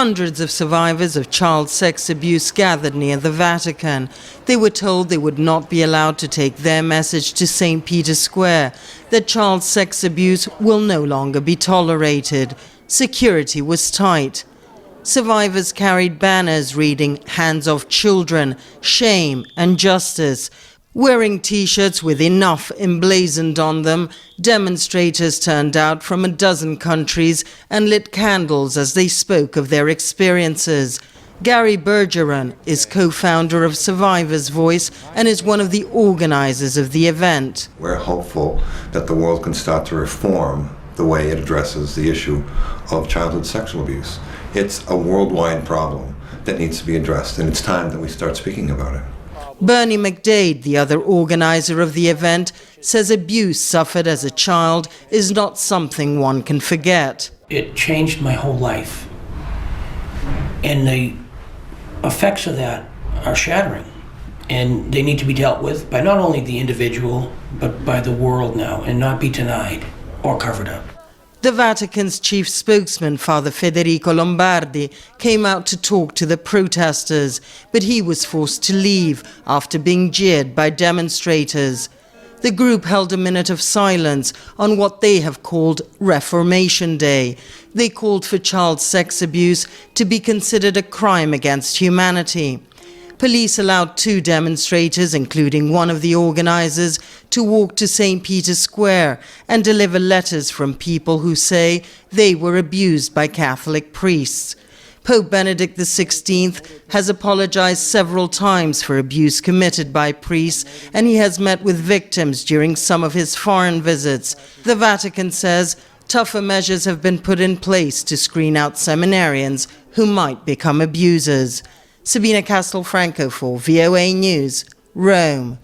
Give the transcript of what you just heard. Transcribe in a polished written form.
Hundreds of survivors of child sex abuse gathered near the Vatican. They were told they would not be allowed to take their message to St. Peter's Square, that child sex abuse will no longer be tolerated. Security was tight. Survivors carried banners reading "Hands off children," "Shame" and "Justice." Wearing T-shirts with "Enough" emblazoned on them, demonstrators turned out from a dozen countries and lit candles as they spoke of their experiences. Gary Bergeron is co-founder of Survivors Voice and is one of the organizers of the event. We're hopeful that the world can start to reform the way it addresses the issue of childhood sexual abuse. It's a worldwide problem that needs to be addressed, and it's time that we start speaking about it. Bernie McDade, the other organizer of the event, says abuse suffered as a child is not something one can forget. It changed my whole life, and the effects of that are shattering, and they need to be dealt with by not only the individual, but by the world now, and not be denied or covered up. The Vatican's chief spokesman, Father Federico Lombardi, came out to talk to the protesters, but he was forced to leave after being jeered by demonstrators. The group held a minute of silence on what they have called Reformation Day. They called for child sex abuse to be considered a crime against humanity. Police allowed 2 demonstrators, including one of the organizers, to walk to St. Peter's Square and deliver letters from people who say they were abused by Catholic priests. Pope Benedict XVI has apologized several times for abuse committed by priests, and he has met with victims during some of his foreign visits. The Vatican says tougher measures have been put in place to screen out seminarians who might become abusers. Sabina Castelfranco for VOA News, Rome.